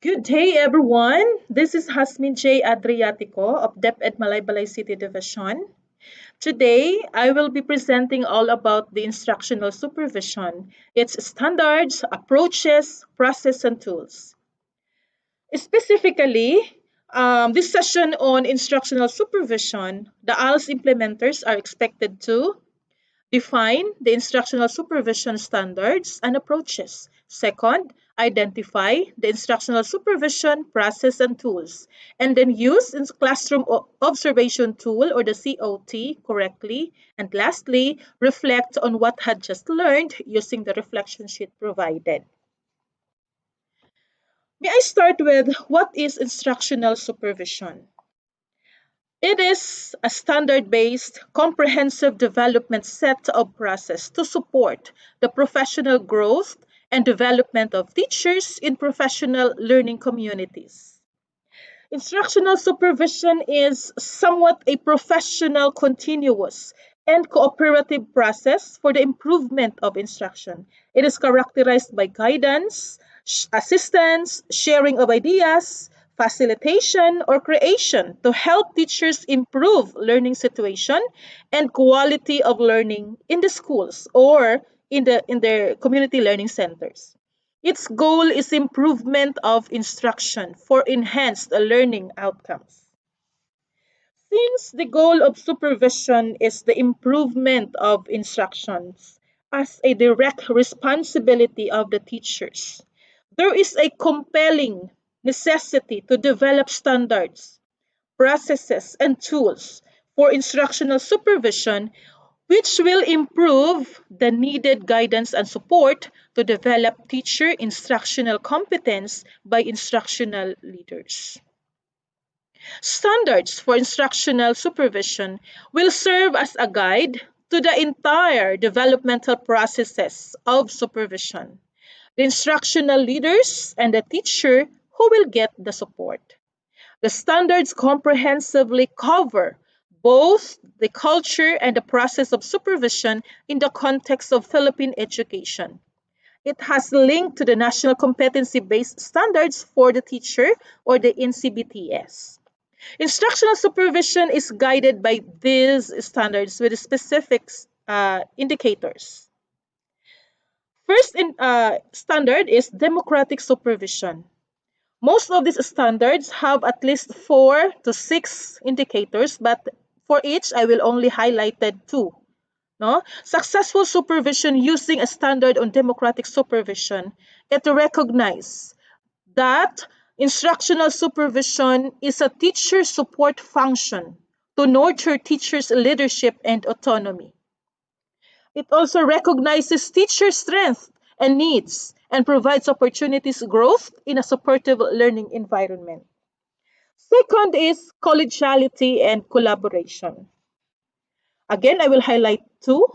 Good day, everyone. This is JASMIN Adriatico of DepEd Malaybalay City Division. Today, I will be presenting all about the instructional supervision, its standards, approaches, process, and tools. Specifically, this session on instructional supervision, the ALS implementers are expected to define the instructional supervision standards and approaches. Second, identify the instructional supervision process and tools, and then use in classroom observation tool or the COT correctly. And lastly, reflect on what had just learned using the reflection sheet provided. May I start with what is instructional supervision? It is a standard-based, comprehensive development set of process to support the professional growth and development of teachers in professional learning communities. Instructional supervision is somewhat a professional, continuous, and cooperative process for the improvement of instruction. It is characterized by guidance, assistance, sharing of ideas, facilitation, or creation to help teachers improve learning situation and quality of learning in the schools or in their community learning centers. Its goal is improvement of instruction for enhanced learning outcomes. Since the goal of supervision is the improvement of instructions as a direct responsibility of the teachers, there is a compelling necessity to develop standards, processes, and tools for instructional supervision which will improve the needed guidance and support to develop teacher instructional competence by instructional leaders. Standards for instructional supervision will serve as a guide to the entire developmental processes of supervision, the instructional leaders, and the teacher who will get the support. The standards comprehensively cover both the culture and the process of supervision in the context of Philippine education. It has linked to the National Competency-Based Standards for the Teacher or the NCBTS. Instructional supervision is guided by these standards with specific indicators. First standard is democratic supervision. Most of these standards have at least 4 to 6 indicators, but for each, I will only highlight two. No? Successful supervision using a standard on democratic supervision, it recognizes that instructional supervision is a teacher support function to nurture teachers' leadership and autonomy. It also recognizes teacher strengths and needs and provides opportunities growth in a supportive learning environment. Second is collegiality and collaboration. Again, I will highlight two,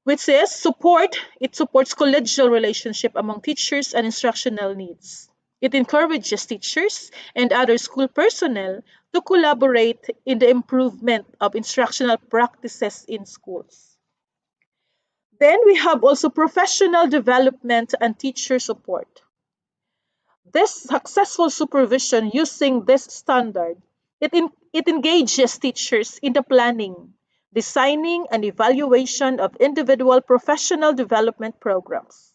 which is support. It supports collegial relationship among teachers and instructional needs. It encourages teachers and other school personnel to collaborate in the improvement of instructional practices in schools. Then we have also professional development and teacher support. This successful supervision using this standard, it engages teachers in the planning, designing, and evaluation of individual professional development programs.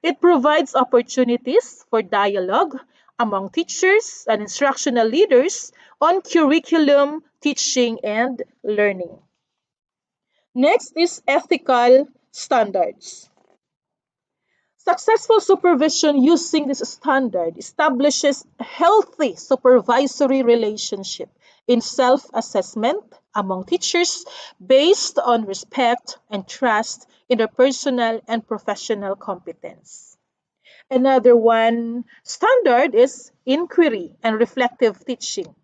It provides opportunities for dialogue among teachers and instructional leaders on curriculum, teaching, and learning. Next is ethical standards. Successful supervision using this standard establishes a healthy supervisory relationship in self-assessment among teachers based on respect and trust in their personal and professional competence. Another one standard is inquiry and reflective teaching.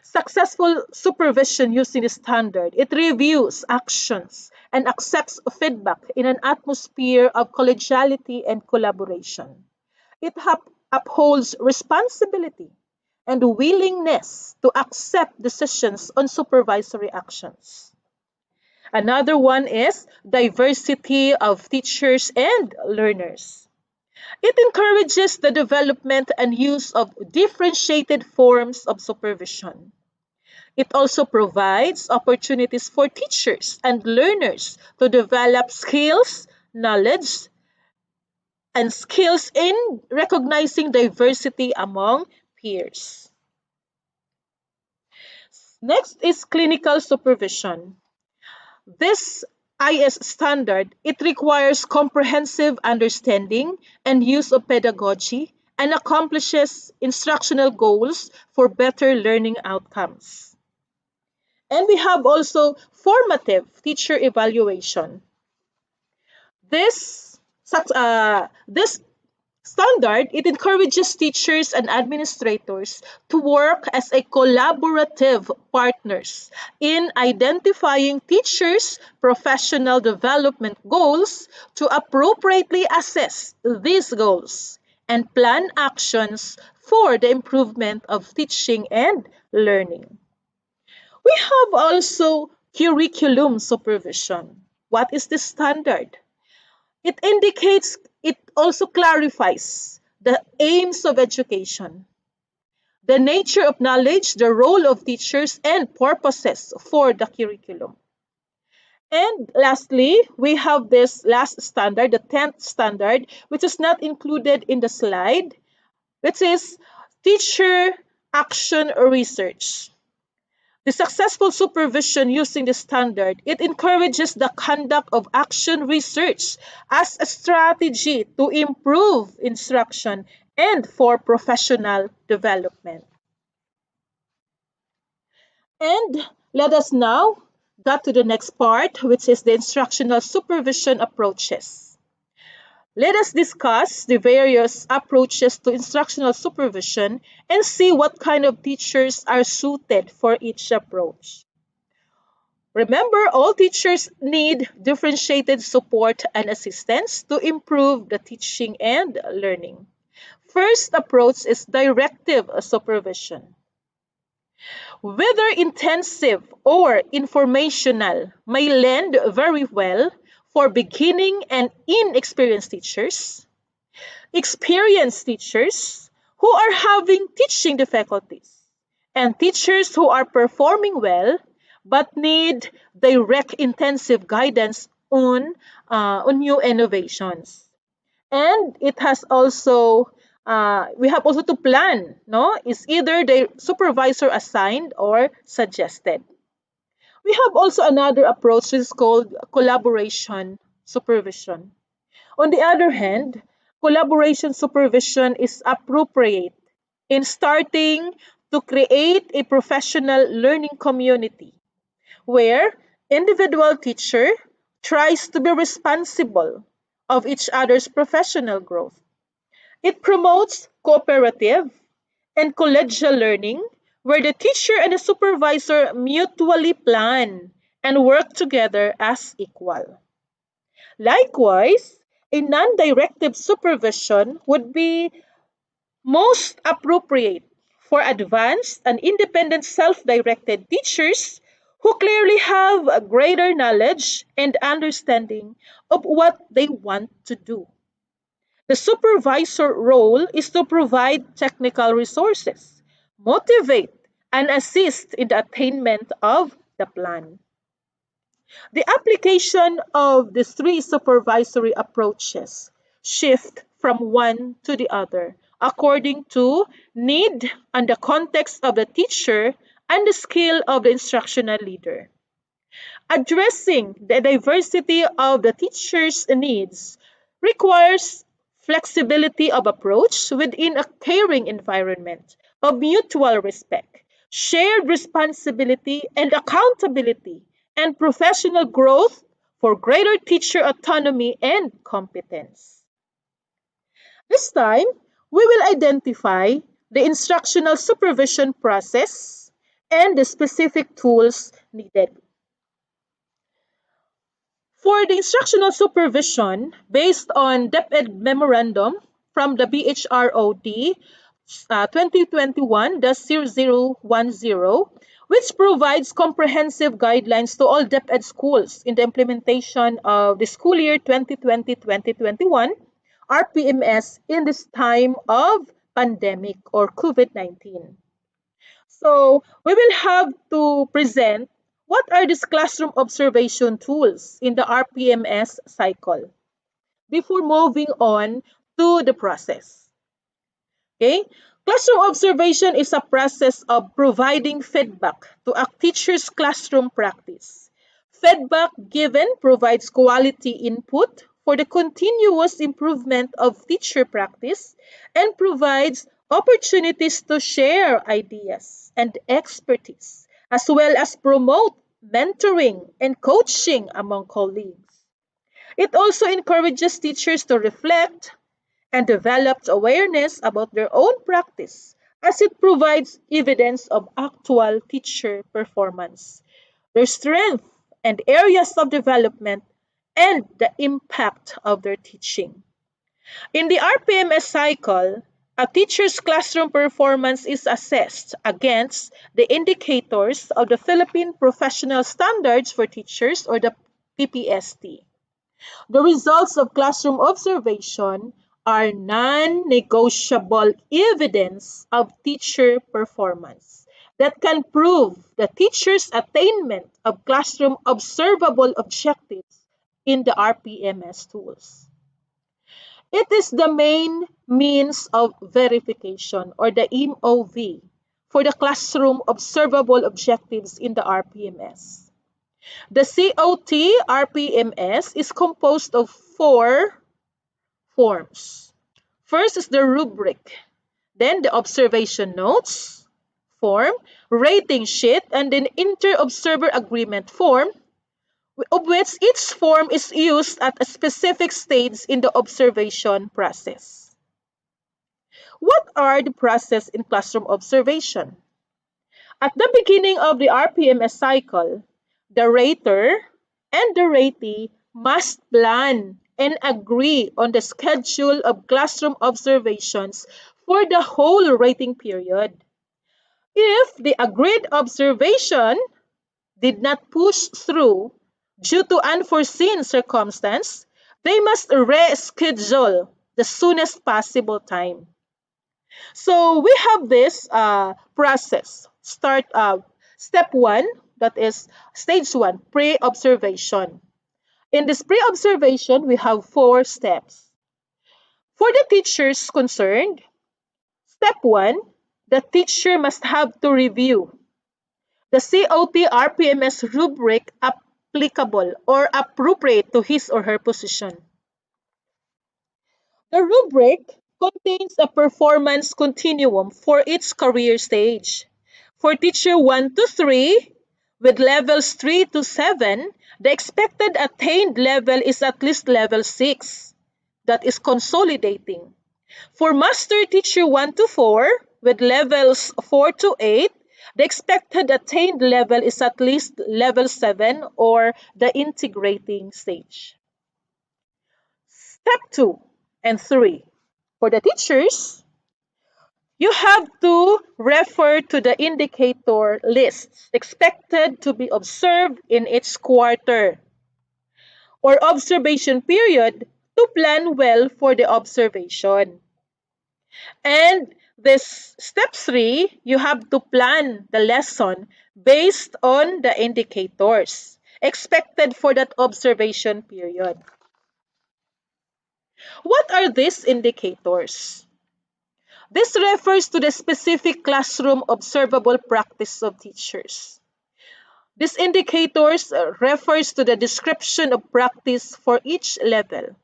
Successful supervision using the standard, it reviews actions and accepts feedback in an atmosphere of collegiality and collaboration. It upholds responsibility and willingness to accept decisions on supervisory actions. Another one is diversity of teachers and learners. It encourages the development and use of differentiated forms of supervision. It also provides opportunities for teachers and learners to develop skills in recognizing diversity among peers. Next is clinical supervision. This IS standard, it requires comprehensive understanding and use of pedagogy and accomplishes instructional goals for better learning outcomes. And we have also formative teacher evaluation. This standard, it encourages teachers and administrators to work as a collaborative partners in identifying teachers' professional development goals to appropriately assess these goals and plan actions for the improvement of teaching and learning. We have also curriculum supervision. What is the standard? It also clarifies the aims of education, the nature of knowledge, the role of teachers, and purposes for the curriculum. And lastly, we have this last standard, the 10th standard, which is not included in the slide, which is teacher action research. The successful supervision using the standard, it encourages the conduct of action research as a strategy to improve instruction and for professional development. And let us now get to the next part, which is the instructional supervision approaches. Let us discuss the various approaches to instructional supervision and see what kind of teachers are suited for each approach. Remember, all teachers need differentiated support and assistance to improve the teaching and learning. First approach is directive supervision. Whether intensive or informational may lend very well for beginning and inexperienced teachers, experienced teachers who are having teaching difficulties, and teachers who are performing well but need direct intensive guidance on new innovations. And it has also we have also to plan, no? Is either the supervisor assigned or suggested. We have also another approach which is called collaboration supervision. On the other hand, collaboration supervision is appropriate in starting to create a professional learning community where individual teacher tries to be responsible of each other's professional growth. It promotes cooperative and collegial learning where the teacher and the supervisor mutually plan and work together as equal. Likewise, a non-directive supervision would be most appropriate for advanced and independent self-directed teachers who clearly have a greater knowledge and understanding of what they want to do. The supervisor role is to provide technical resources, motivate, and assist in the attainment of the plan. The application of the three supervisory approaches shift from one to the other according to need and the context of the teacher and the skill of the instructional leader. Addressing the diversity of the teacher's needs requires flexibility of approach within a caring environment of mutual respect, shared responsibility and accountability, and professional growth for greater teacher autonomy and competence. This time, we will identify the instructional supervision process and the specific tools needed. For the instructional supervision, based on DepEd Memorandum from the BHROD 2021-0010, which provides comprehensive guidelines to all DepEd schools in the implementation of the school year 2020-2021, RPMS in this time of pandemic or COVID-19. So we will have to present what are these classroom observation tools in the RPMS cycle before moving on to the process. Okay? Classroom observation is a process of providing feedback to a teacher's classroom practice. Feedback given provides quality input for the continuous improvement of teacher practice and provides opportunities to share ideas and expertise, as well as promote mentoring and coaching among colleagues. It also encourages teachers to reflect and develops awareness about their own practice as it provides evidence of actual teacher performance, their strength and areas of development, and the impact of their teaching. In the RPMS cycle, a teacher's classroom performance is assessed against the indicators of the Philippine Professional Standards for Teachers or the PPST. The results of classroom observation are non-negotiable evidence of teacher performance that can prove the teacher's attainment of classroom observable objectives in the RPMS tools. It is the main means of verification or the MOV for the classroom observable objectives in the RPMS. The COT RPMS is composed of 4 forms. First is the rubric, then the observation notes form, rating sheet, and then inter-observer agreement form, of which each form is used at a specific stage in the observation process. What are the process in classroom observation? At the beginning of the RPMS cycle, the rater and the ratee must plan and agree on the schedule of classroom observations for the whole rating period. If the agreed observation did not push through due to unforeseen circumstance, they must reschedule the soonest possible time. So we have this process. Step 1, that is stage 1, pre-observation. In this pre-observation, we have 4 steps. For the teachers concerned, step 1, the teacher must have to review the COT RPMS rubric applicable or appropriate to his or her position. The rubric contains a performance continuum for each career stage. For teacher 1 to 3, with levels 3 to 7, the expected attained level is at least level 6. That is consolidating. For master teacher 1 to 4, with levels 4 to 8, the expected attained level is at least level 7 or the integrating stage. Step 2 and 3. For the teachers, you have to refer to the indicator lists expected to be observed in each quarter or observation period to plan well for the observation. And this step 3, you have to plan the lesson based on the indicators expected for that observation period. What are these indicators? This refers to the specific classroom observable practice of teachers. These indicators refers to the description of practice for each level.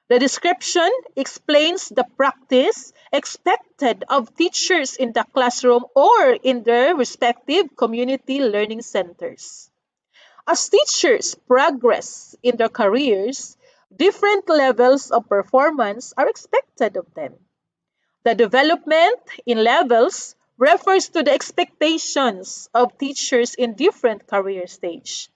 The description explains the practice expected of teachers in the classroom or in their respective community learning centers. As teachers progress in their careers, different levels of performance are expected of them. The development in levels refers to the expectations of teachers in different career stage.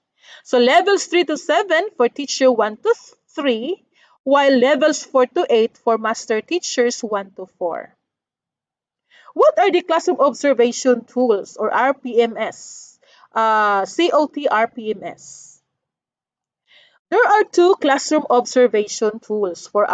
So levels 3 to 7 for teacher 1 to 3, while levels 4 to 8 for master teachers 1 to 4. What are the classroom observation tools or RPMS? COT RPMS. There are 2 classroom observation tools for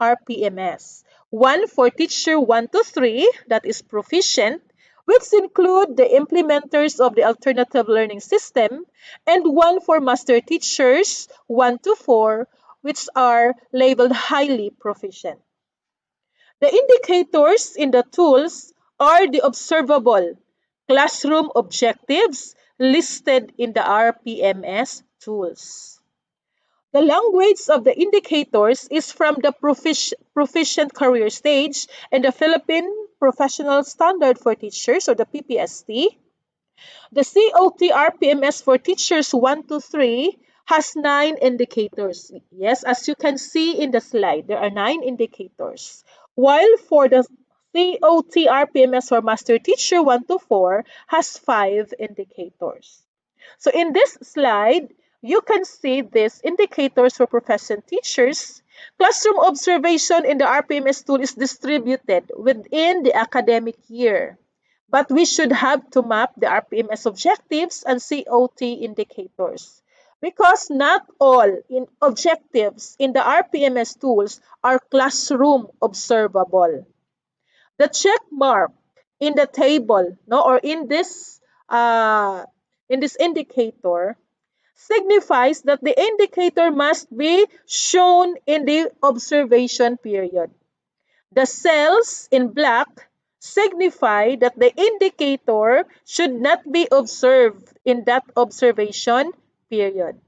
RPMS. One for teacher 1 to 3, that is proficient, which include the implementers of the alternative learning system, and one for master teachers 1 to 4, which are labeled highly proficient. The indicators in the tools are the observable classroom objectives listed in the RPMS tools. The language of the indicators is from the proficient career stage and the Philippine Professional Standard for Teachers, or the PPST. The COT RPMS for teachers 1 to 3 has 9 indicators. Yes, as you can see in the slide, there are 9 indicators. While for the COT RPMS for master teacher 1 to 4 has 5 indicators. So in this slide, you can see these indicators for profession teachers. Classroom observation in the RPMS tool is distributed within the academic year. But we should have to map the RPMS objectives and COT indicators, because not all objectives in the RPMS tools are classroom observable. The check mark in the table, no, or in this indicator signifies that the indicator must be shown in the observation period. The cells in black signify that the indicator should not be observed in that observation period.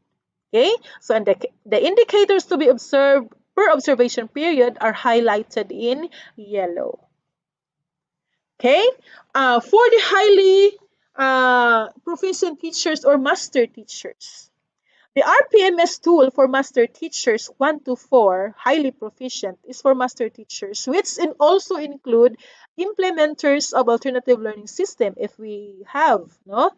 Okay? So the indicators to be observed per observation period are highlighted in yellow. Okay? For the highly proficient teachers or master teachers, the RPMS tool for master teachers 1 to 4, highly proficient, is for master teachers, which also include implementers of alternative learning system if we have, no?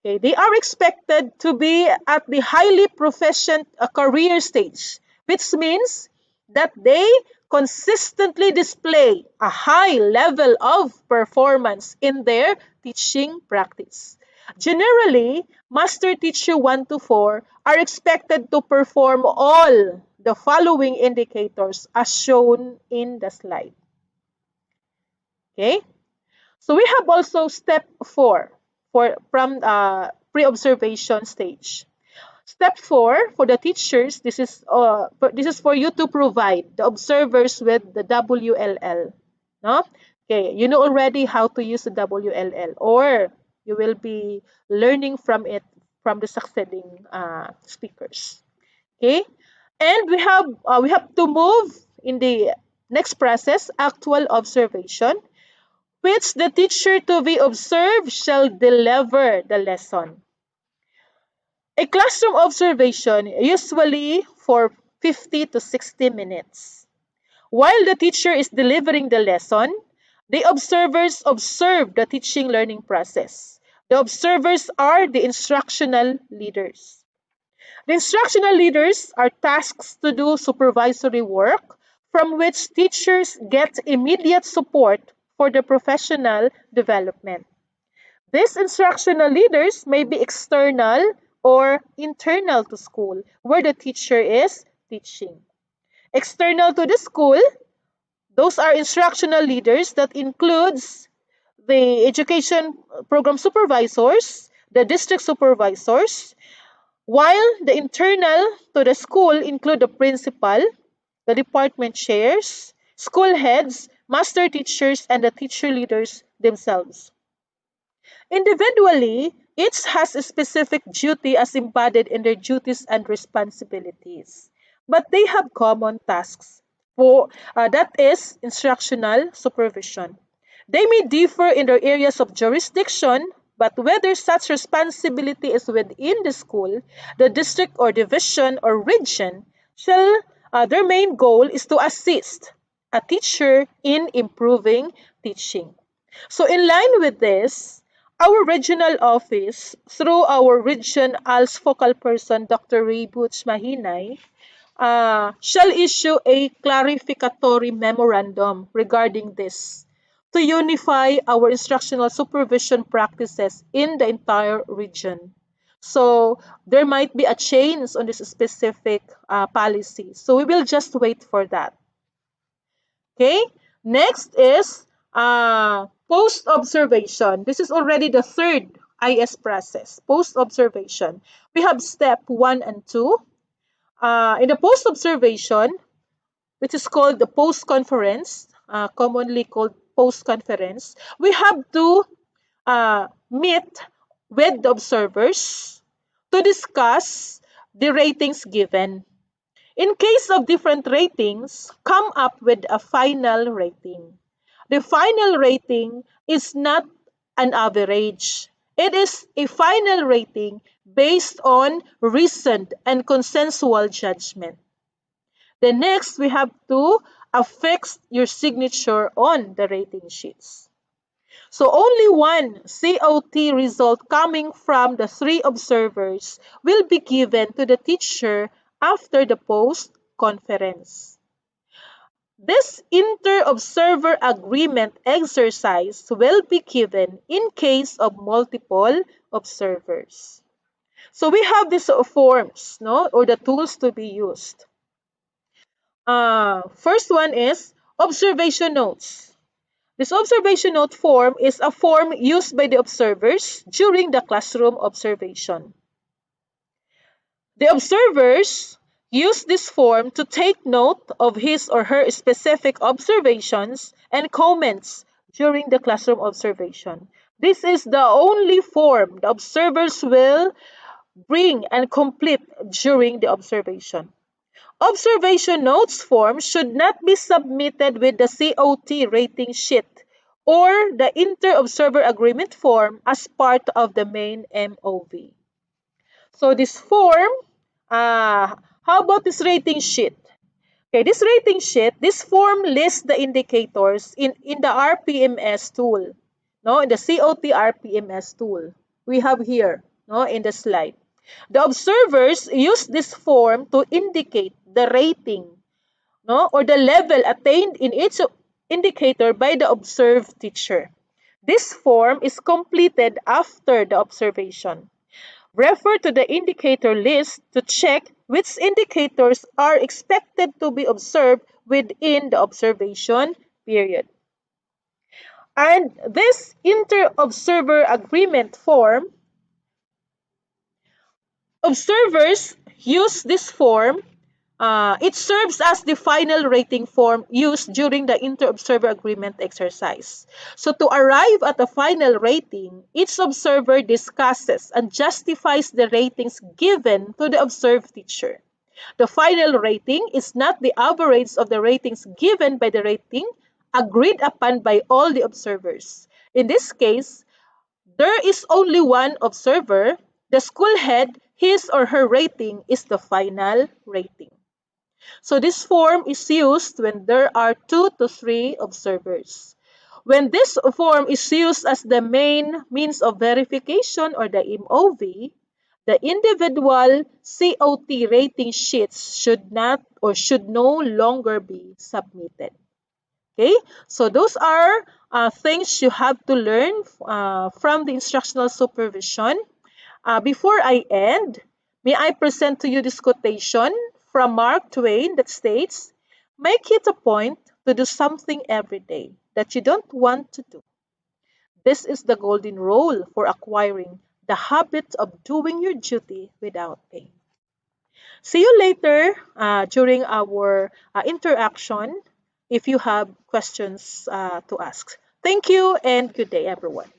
Okay, they are expected to be at the highly proficient career stage, which means that they consistently display a high level of performance in their teaching practice. Generally, master teacher 1 to 4 are expected to perform all the following indicators as shown in the slide. Okay? So we have also step 4 from pre-observation stage. Step 4 for the teachers, this is for you to provide the observers with the WLL. No? Okay, you know already how to use the WLL, or you will be learning from it from the succeeding speakers. Okay, and we have to move in the next process, actual observation, which the teacher to be observed shall deliver the lesson. A classroom observation usually for 50 to 60 minutes. While the teacher is delivering the lesson, the observers observe the teaching learning process. The observers are the instructional leaders. The instructional leaders are tasked to do supervisory work from which teachers get immediate support for the professional development. These instructional leaders may be external or internal to school, where the teacher is teaching. External to the school, those are instructional leaders that includes the education program supervisors, the district supervisors, while the internal to the school include the principal, the department chairs, school heads, master teachers, and the teacher leaders themselves. Individually, each has a specific duty as embodied in their duties and responsibilities, but they have common tasks. That is instructional supervision. They may differ in their areas of jurisdiction, but whether such responsibility is within the school, the district or division or region, their main goal is to assist a teacher in improving teaching. So in line with this, our regional office, through our region ALS focal person, Dr. Ray Butch Mahinay, shall issue a clarificatory memorandum regarding this to unify our instructional supervision practices in the entire region. So there might be a change on this specific policy. So we will just wait for that. Okay, next is post-observation. This is already the third IS process, post-observation. We have step 1 and 2. In the post-observation, which is called the post-conference, commonly called post-conference, we have to meet with the observers to discuss the ratings given. In case of different ratings, come up with a final rating. The final rating is not an average. It is a final rating based on reasoned and consensual judgment. The next, we have to affix your signature on the rating sheets. So only one COT result coming from the 3 observers will be given to the teacher after the post-conference. This inter-observer agreement exercise will be given in case of multiple observers. So we have these forms, no, or the tools to be used. First one is observation notes. This observation note form is a form used by the observers during the classroom observation. The observers use this form to take note of his or her specific observations and comments during the classroom observation. This is the only form the observers will bring and complete during the observation. Observation notes form should not be submitted with the COT rating sheet or the inter-observer agreement form as part of the main MOV. So this form, how about this rating sheet? Okay, this rating sheet, this form lists the indicators in the RPMS tool, no, in the COT RPMS tool. We have here, no, in the slide. The observers use this form to indicate the rating, no, or the level attained in each indicator by the observed teacher. This form is completed after the observation. Refer to the indicator list to check which indicators are expected to be observed within the observation period. And this inter-observer agreement form, observers use this form. It serves as the final rating form used during the inter-observer agreement exercise. So to arrive at a final rating, each observer discusses and justifies the ratings given to the observed teacher. The final rating is not the average of the ratings given by the rating agreed upon by all the observers. In this case, there is only one observer. The school head, his or her rating is the final rating. So this form is used when there are 2 to 3 observers. When this form is used as the main means of verification or the MOV, the individual COT rating sheets should not or should no longer be submitted. Okay, so those are things you have to learn from the instructional supervision. Before I end, may I present to you this quotation from Mark Twain that states, "Make it a point to do something every day that you don't want to do. This is the golden rule for acquiring the habit of doing your duty without pain." See you later during our interaction if you have questions to ask. Thank you and good day, everyone.